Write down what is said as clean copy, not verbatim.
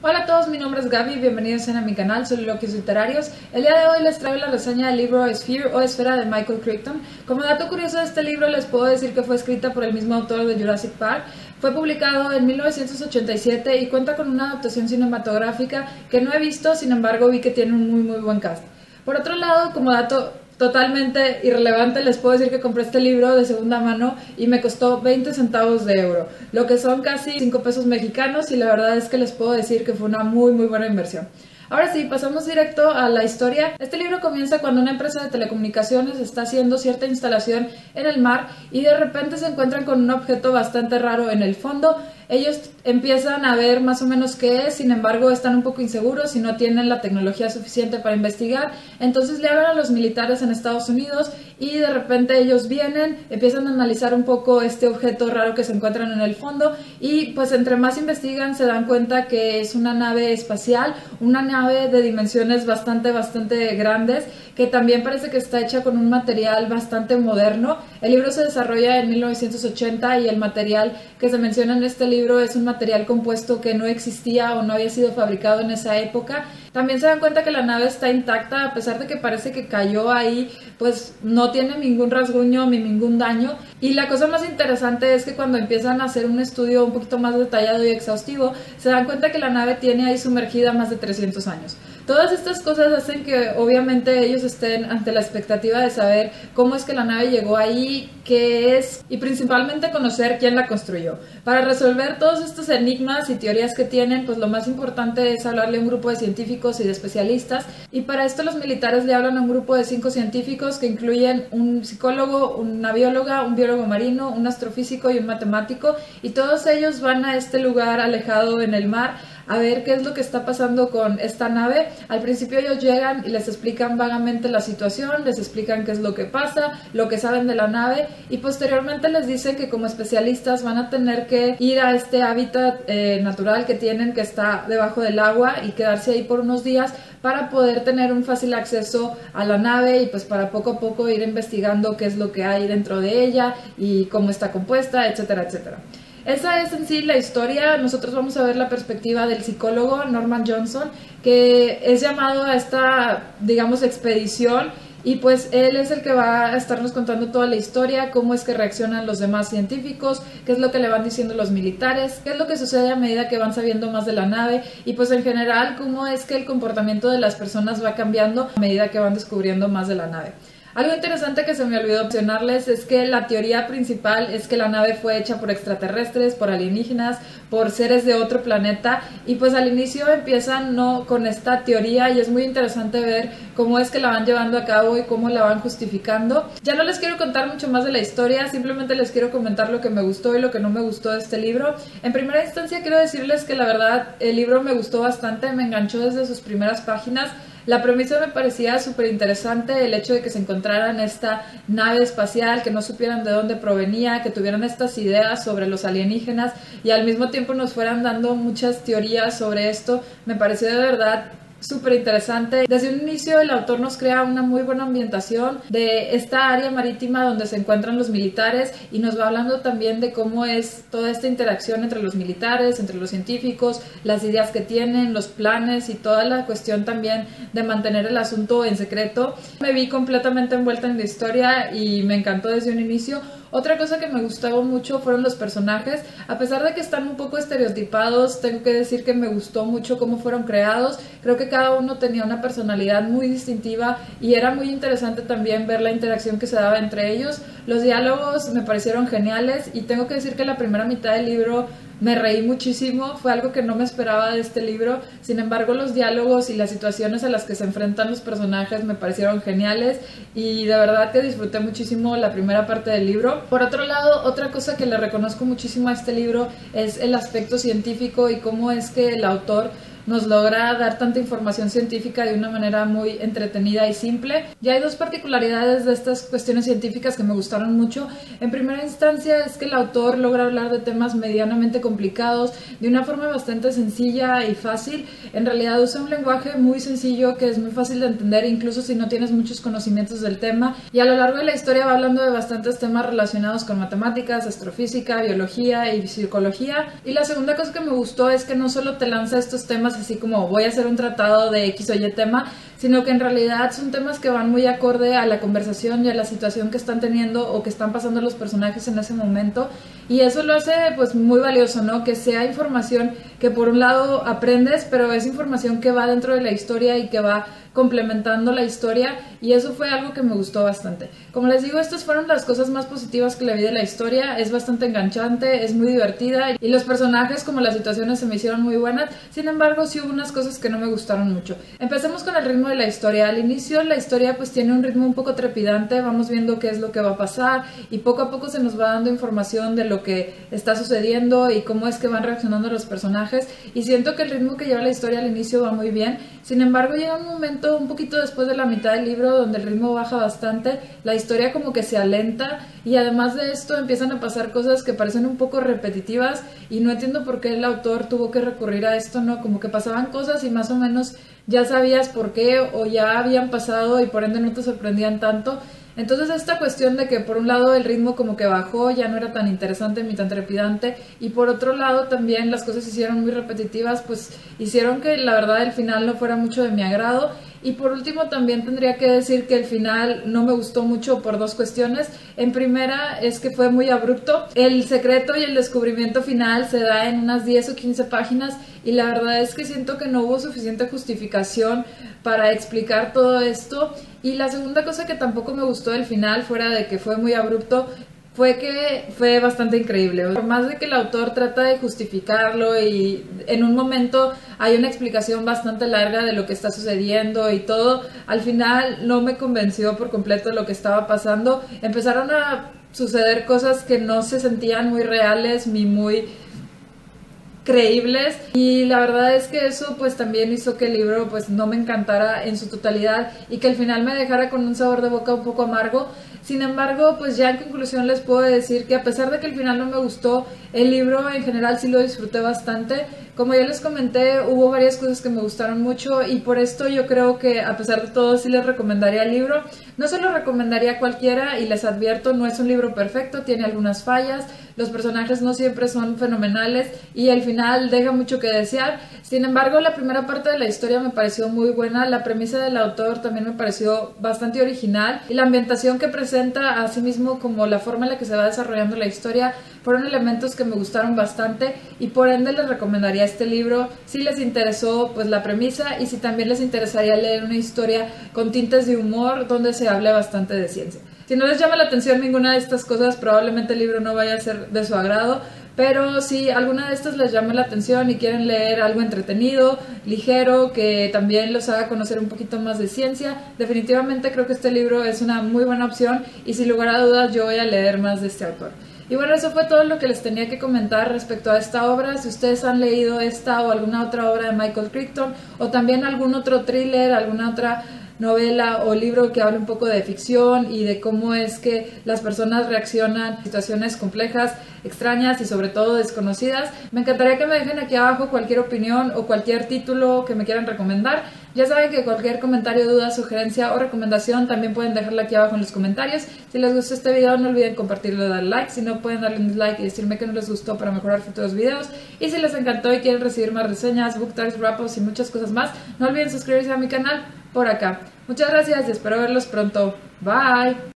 Hola a todos, mi nombre es Gaby, bienvenidos a mi canal Soliloquios Literarios. El día de hoy les traigo la reseña del libro Sphere o Esfera de Michael Crichton. Como dato curioso de este libro les puedo decir que fue escrita por el mismo autor de Jurassic Park. Fue publicado en 1987 y cuenta con una adaptación cinematográfica que no he visto, sin embargo vi que tiene un muy buen cast. Por otro lado, como dato totalmente irrelevante, les puedo decir que compré este libro de segunda mano y me costó 20 centavos de euro, lo que son casi 5 pesos mexicanos, y la verdad es que les puedo decir que fue una muy buena inversión. Ahora sí, pasamos directo a la historia. Este libro comienza cuando una empresa de telecomunicaciones está haciendo cierta instalación en el mar y de repente se encuentran con un objeto bastante raro en el fondo. Ellos empiezan a ver más o menos qué es, sin embargo están un poco inseguros y no tienen la tecnología suficiente para investigar. Entonces le hablan a los militares en Estados Unidos y de repente ellos vienen, empiezan a analizar un poco este objeto raro que se encuentran en el fondo y pues entre más investigan se dan cuenta que es una nave espacial, una nave de dimensiones bastante grandes, que también parece que está hecha con un material bastante moderno. El libro se desarrolla en 1980 y el material que se menciona en este libro es un material compuesto que no existía o no había sido fabricado en esa época. También se dan cuenta que la nave está intacta, a pesar de que parece que cayó ahí, pues no tiene ningún rasguño ni ningún daño. Y la cosa más interesante es que cuando empiezan a hacer un estudio un poquito más detallado y exhaustivo, se dan cuenta que la nave tiene ahí sumergida más de 300 años. Todas estas cosas hacen que obviamente ellos estén ante la expectativa de saber cómo es que la nave llegó ahí, qué es y principalmente conocer quién la construyó. Para resolver todos estos enigmas y teorías que tienen, pues lo más importante es hablarle a un grupo de científicos y de especialistas, y para esto los militares le hablan a un grupo de 5 científicos que incluyen un psicólogo, una bióloga, un biólogo marino, un astrofísico y un matemático, y todos ellos van a este lugar alejado en el mar a ver qué es lo que está pasando con esta nave. Al principio ellos llegan y les explican vagamente la situación, les explican qué es lo que pasa, lo que saben de la nave, y posteriormente les dicen que como especialistas van a tener que ir a este hábitat natural que tienen, que está debajo del agua, y quedarse ahí por unos días para poder tener un fácil acceso a la nave y pues para poco a poco ir investigando qué es lo que hay dentro de ella y cómo está compuesta, etcétera. Esa es en sí la historia. Nosotros vamos a ver la perspectiva del psicólogo Norman Johnson, que es llamado a esta, digamos, expedición, y pues él es el que va a estarnos contando toda la historia, cómo es que reaccionan los demás científicos, qué es lo que le van diciendo los militares, qué es lo que sucede a medida que van sabiendo más de la nave, y pues en general cómo es que el comportamiento de las personas va cambiando a medida que van descubriendo más de la nave. Algo interesante que se me olvidó mencionarles es que la teoría principal es que la nave fue hecha por extraterrestres, por alienígenas, por seres de otro planeta, y pues al inicio empiezan con esta teoría y es muy interesante ver cómo es que la van llevando a cabo y cómo la van justificando. Ya no les quiero contar mucho más de la historia, simplemente les quiero comentar lo que me gustó y lo que no me gustó de este libro. En primera instancia quiero decirles que la verdad el libro me gustó bastante, me enganchó desde sus primeras páginas. La premisa me parecía súper interesante, el hecho de que se encontraran esta nave espacial, que no supieran de dónde provenía, que tuvieran estas ideas sobre los alienígenas y al mismo tiempo nos fueran dando muchas teorías sobre esto, me pareció de verdad súper interesante. Desde un inicio el autor nos crea una muy buena ambientación de esta área marítima donde se encuentran los militares y nos va hablando también de cómo es toda esta interacción entre los militares, entre los científicos, las ideas que tienen, los planes y toda la cuestión también de mantener el asunto en secreto. Me vi completamente envuelta en la historia y me encantó desde un inicio. Otra cosa que me gustó mucho fueron los personajes. A pesar de que están un poco estereotipados, tengo que decir que me gustó mucho cómo fueron creados. Creo que cada uno tenía una personalidad muy distintiva y era muy interesante también ver la interacción que se daba entre ellos. Los diálogos me parecieron geniales y tengo que decir que la primera mitad del libro me reí muchísimo, fue algo que no me esperaba de este libro. Sin embargo, los diálogos y las situaciones a las que se enfrentan los personajes me parecieron geniales y de verdad que disfruté muchísimo la primera parte del libro. Por otro lado, otra cosa que le reconozco muchísimo a este libro es el aspecto científico y cómo es que el autor nos logra dar tanta información científica de una manera muy entretenida y simple. Ya hay dos particularidades de estas cuestiones científicas que me gustaron mucho. En primera instancia es que el autor logra hablar de temas medianamente complicados de una forma bastante sencilla y fácil. En realidad usa un lenguaje muy sencillo que es muy fácil de entender incluso si no tienes muchos conocimientos del tema, y a lo largo de la historia va hablando de bastantes temas relacionados con matemáticas, astrofísica, biología y psicología. Y la segunda cosa que me gustó es que no solo te lanza estos temas temas así como voy a hacer un tratado de X o Y tema, sino que en realidad son temas que van muy acorde a la conversación y a la situación que están teniendo o que están pasando los personajes en ese momento, y eso lo hace pues muy valioso, ¿no? Que sea información que por un lado aprendes, pero es información que va dentro de la historia y que va complementando la historia, y eso fue algo que me gustó bastante. Como les digo, estas fueron las cosas más positivas que le vi de la historia. Es bastante enganchante, es muy divertida y los personajes como las situaciones se me hicieron muy buenas. Sin embargo, sí hubo unas cosas que no me gustaron mucho. Empecemos con el ritmo de la historia. Al inicio la historia pues tiene un ritmo un poco trepidante, vamos viendo qué es lo que va a pasar y poco a poco se nos va dando información de lo que está sucediendo y cómo es que van reaccionando los personajes, y siento que el ritmo que lleva la historia al inicio va muy bien. Sin embargo, llega un momento un poquito después de la mitad del libro donde el ritmo baja bastante, la historia como que se alenta, y además de esto empiezan a pasar cosas que parecen un poco repetitivas y no entiendo por qué el autor tuvo que recurrir a esto, ¿no? Como que pasaban cosas y más o menos ya sabías por qué o ya habían pasado y por ende no te sorprendían tanto. Entonces esta cuestión de que por un lado el ritmo como que bajó, ya no era tan interesante ni tan trepidante, y por otro lado también las cosas se hicieron muy repetitivas, pues hicieron que la verdad el final no fuera mucho de mi agrado. Y por último también tendría que decir que el final no me gustó mucho por dos cuestiones. En primera es que fue muy abrupto. El secreto y el descubrimiento final se da en unas 10 o 15 páginas y la verdad es que siento que no hubo suficiente justificación para explicar todo esto. Y la segunda cosa que tampoco me gustó del final, fuera de que fue muy abrupto, fue que fue bastante increíble. Por más de que el autor trata de justificarlo y en un momento hay una explicación bastante larga de lo que está sucediendo y todo, al final no me convenció por completo lo que estaba pasando. Empezaron a suceder cosas que no se sentían muy reales ni muy creíbles, y la verdad es que eso pues también hizo que el libro pues no me encantara en su totalidad y que al final me dejara con un sabor de boca un poco amargo. Sin embargo, pues ya en conclusión les puedo decir que a pesar de que el final no me gustó, el libro en general sí lo disfruté bastante. Como ya les comenté, hubo varias cosas que me gustaron mucho y por esto yo creo que a pesar de todo sí les recomendaría el libro. No se lo recomendaría a cualquiera y les advierto, no es un libro perfecto, tiene algunas fallas, los personajes no siempre son fenomenales y al final deja mucho que desear. Sin embargo, la primera parte de la historia me pareció muy buena, la premisa del autor también me pareció bastante original y la ambientación que presenta, así mismo como la forma en la que se va desarrollando la historia, fueron elementos que me gustaron bastante y por ende les recomendaría este libro si les interesó pues la premisa y si también les interesaría leer una historia con tintes de humor donde se hable bastante de ciencia. Si no les llama la atención ninguna de estas cosas, probablemente el libro no vaya a ser de su agrado, pero si alguna de estas les llama la atención y quieren leer algo entretenido, ligero, que también los haga conocer un poquito más de ciencia, definitivamente creo que este libro es una muy buena opción y sin lugar a dudas yo voy a leer más de este autor. Y bueno, eso fue todo lo que les tenía que comentar respecto a esta obra. Si ustedes han leído esta o alguna otra obra de Michael Crichton o también algún otro thriller, alguna otra novela o libro que hable un poco de ficción y de cómo es que las personas reaccionan a situaciones complejas, extrañas y sobre todo desconocidas, me encantaría que me dejen aquí abajo cualquier opinión o cualquier título que me quieran recomendar. Ya saben que cualquier comentario, duda, sugerencia o recomendación también pueden dejarla aquí abajo en los comentarios. Si les gustó este video no olviden compartirlo y darle like, si no pueden darle un dislike y decirme que no les gustó para mejorar futuros videos. Y si les encantó y quieren recibir más reseñas, book talks, wrap-ups y muchas cosas más, no olviden suscribirse a mi canal por acá. Muchas gracias y espero verlos pronto. Bye.